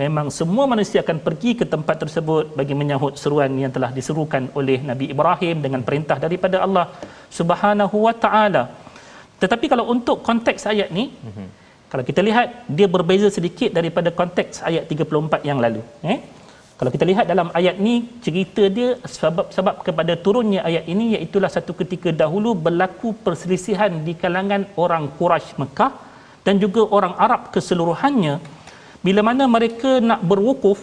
memang semua manusia akan pergi ke tempat tersebut bagi menyahut seruan yang telah diserukan oleh Nabi Ibrahim dengan perintah daripada Allah Subhanahu wa taala. Tetapi kalau untuk konteks ayat ni, kalau kita lihat dia berbeza sedikit daripada konteks ayat 34 yang lalu. Kalau kita lihat dalam ayat ni, cerita dia sebab kepada turunnya ayat ini iaitulah satu ketika dahulu berlaku perselisihan di kalangan orang Quraisy Mekah dan juga orang Arab keseluruhannya. Bila mana mereka nak berwukuf,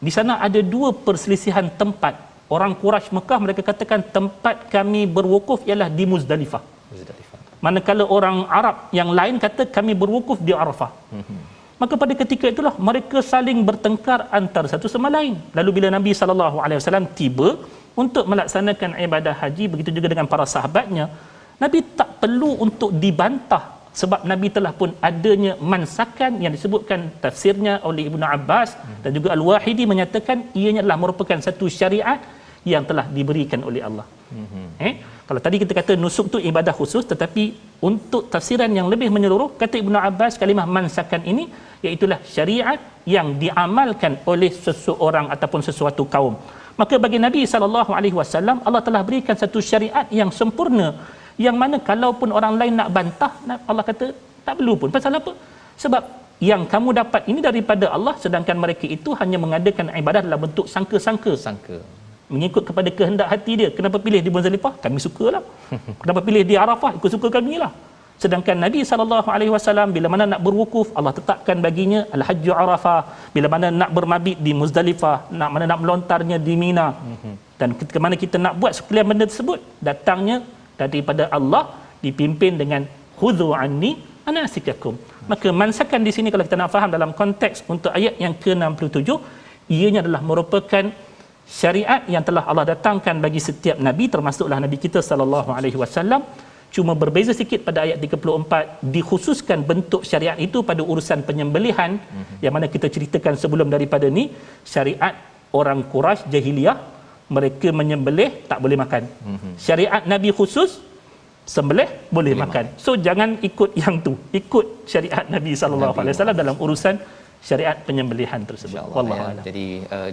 di sana ada dua perselisihan tempat. Orang Quraisy Mekah mereka katakan tempat kami berwukuf ialah di Muzdalifah. Manakala orang Arab yang lain kata kami berwukuf di Arafah. Maka pada ketika itulah mereka saling bertengkar antara satu sama lain. Lalu bila Nabi SAW tiba untuk melaksanakan ibadah haji, begitu juga dengan para sahabatnya, Nabi tak perlu untuk dibantah, sebab Nabi telah pun adanya mansakan yang disebutkan tafsirnya oleh Ibnu Abbas dan juga Al-Wahidi menyatakan ianya adalah merupakan satu syariat yang telah diberikan oleh Allah. Kalau tadi kita kata nusuk tu ibadah khusus, tetapi untuk tafsiran yang lebih menyeluruh, kata Ibnu Abbas, kalimah mansakan ini iaitulah syariat yang diamalkan oleh seseorang ataupun sesuatu kaum. Maka bagi Nabi SAW, Allah telah berikan satu syariat yang sempurna, yang mana kalaupun orang lain nak bantah, Allah kata tak perlu pun. Pasal apa? Sebab yang kamu dapat ini daripada Allah, sedangkan mereka itu hanya mengadakan ibadah dalam bentuk sangka-sangka. Mengikut kepada kehendak hati dia. Kenapa pilih di Muzdalifah? Kami sukalah. Kenapa pilih di Arafah? Ikut suka kami lah. Sedangkan Nabi SAW bila mana nak berwukuf, Allah tetapkan baginya Al-Hajju Arafah. Bila mana nak bermabit di Muzdalifah, mana nak melontarnya di Mina. Dan ketika mana kita nak buat sekalian benda tersebut, datangnya daripada Allah, dipimpin dengan khudhu anni anasikakum. Maka mansakan di sini kalau kita nak faham dalam konteks untuk ayat yang ke-67, ianya adalah merupakan syariat yang telah Allah datangkan bagi setiap nabi, termasuklah nabi kita sallallahu alaihi wasallam. Cuma berbeza sikit pada ayat 34, dikhususkan bentuk syariat itu pada urusan penyembelihan, yang mana kita ceritakan sebelum daripada ni, syariat orang Quraisy jahiliyah, mereka menyembelih tak boleh makan. Syariat Nabi khusus, sembelih boleh makan. So jangan ikut yang tu, ikut syariat Nabi sallallahu alaihi wasallam dalam urusan syariat penyembelihan tersebut. Wallahu a'lam. Jadi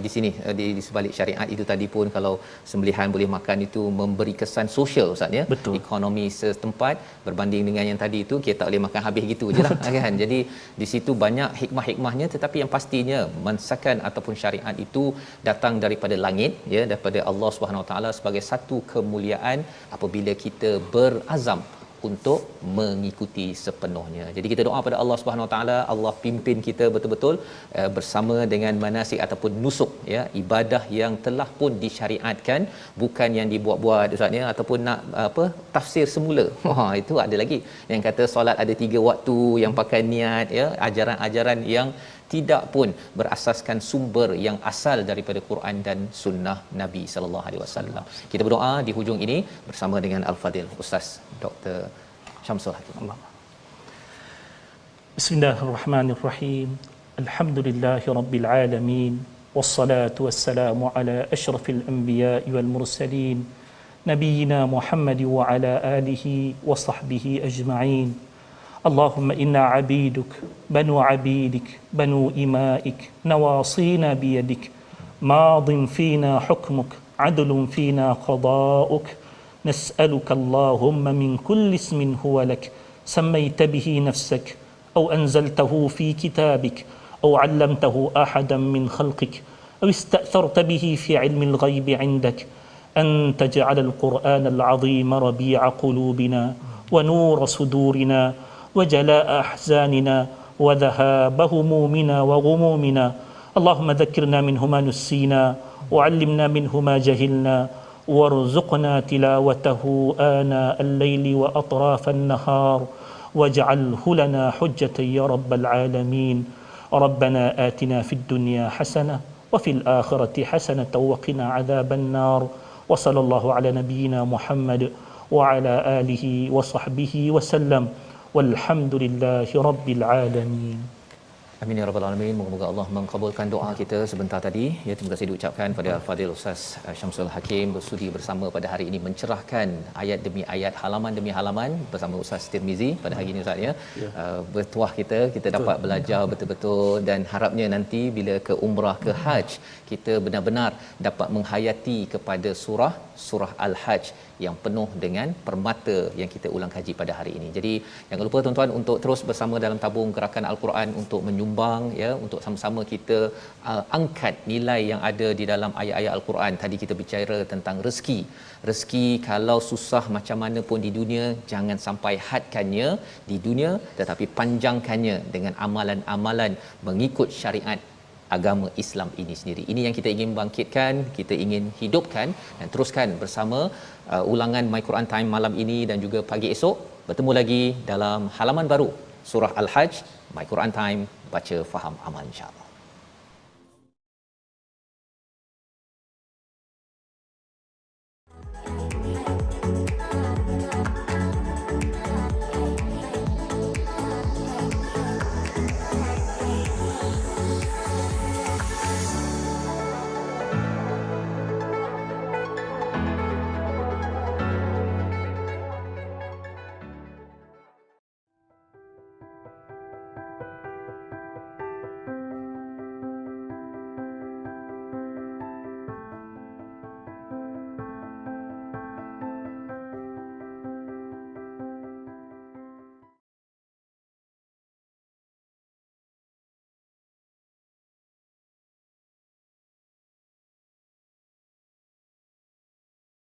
di sini di sebalik syariat itu tadi pun, kalau sembelihan boleh makan itu memberi kesan sosial Ustaz ya. Ekonomi setempat berbanding dengan yang tadi itu kita tak boleh makan habis gitu je lah kan. Jadi di situ banyak hikmah-hikmahnya, tetapi yang pastinya mansakan ataupun syariat itu datang daripada langit ya, daripada Allah Subhanahu Wa Taala sebagai satu kemuliaan apabila kita berazam untuk mengikuti sepenuhnya. Jadi kita doa pada Allah Subhanahu Wa Taala, Allah pimpin kita betul-betul bersama dengan manasik ataupun nusuk ya, ibadah yang telah pun disyariatkan, bukan yang dibuat-buat Ustaz ya, ataupun nak tafsir semula. Itu ada lagi yang kata solat ada 3 waktu, yang pakai niat ya, ajaran-ajaran yang tidak pun berasaskan sumber yang asal daripada Quran dan sunnah Nabi sallallahu alaihi wasallam. Kita berdoa di hujung ini bersama dengan Al-Fadil Ustaz Dr. Syamsul Hakim. Bismillahirrahmanirrahim. Alhamdulillahirabbil alamin. والصلاة والسلام على أشرف الأنبياء والمرسلين نبينا محمد وعلى آله وصحبه أجمعين. اللهم إنا عبيدك بنو عبيدك بنو إمائك نواصينا بيدك ماض فينا حكمك عدل فينا قضاؤك نسألك اللهم من كل اسم هو لك سميت به نفسك أو أنزلته في كتابك أو علمته أحدا من خلقك أو استأثرت به في علم الغيب عندك أن تجعل القرآن العظيم ربيع قلوبنا ونور صدورنا وجلاء أحزاننا وذهاب همومنا وغمومنا. اللهم ذكرنا منه ما نسينا وعلمنا منه ما جهلنا وارزقنا تلاوته آناء الليل وأطراف النهار واجعله لنا حجة يا رب العالمين. ربنا آتنا في الدنيا حسنة وفي الآخرة حسنة وقنا عذاب النار. وصلى الله على نبينا محمد وعلى آله وصحبه وسلم والحمد لله رب العالمين. Amin ya rabbal alamin. Moga-moga Allah mengabulkan doa kita sebentar tadi. Ya, terima kasih diucapkan pada Fadil Ustaz Syamsul Hakim bersudi bersama pada hari ini mencerahkan ayat demi ayat, halaman demi halaman bersama Ustaz Tirmizi pada hari ini Ustaz ya. Bertuah kita dapat belajar betul-betul dan harapnya nanti bila ke umrah ke haj kita benar-benar dapat menghayati kepada surah Al-Hajj yang penuh dengan permata yang kita ulang kaji pada hari ini. Jadi jangan lupa tuan-tuan untuk terus bersama dalam tabung gerakan Al-Quran untuk menyumbang ya, untuk sama-sama kita angkat nilai yang ada di dalam ayat-ayat Al-Quran. Tadi kita bicara tentang rezeki. Rezeki kalau susah macam mana pun di dunia, jangan sampai hadkannya di dunia, tetapi panjangkannya dengan amalan-amalan mengikut syariat agama Islam ini sendiri. Ini yang kita ingin bangkitkan, kita ingin hidupkan dan teruskan bersama ulangan My Quran Time malam ini dan juga pagi esok. Bertemu lagi dalam halaman baru surah Al-Hajj. My Quran Time, baca, faham, amal, insya-Allah.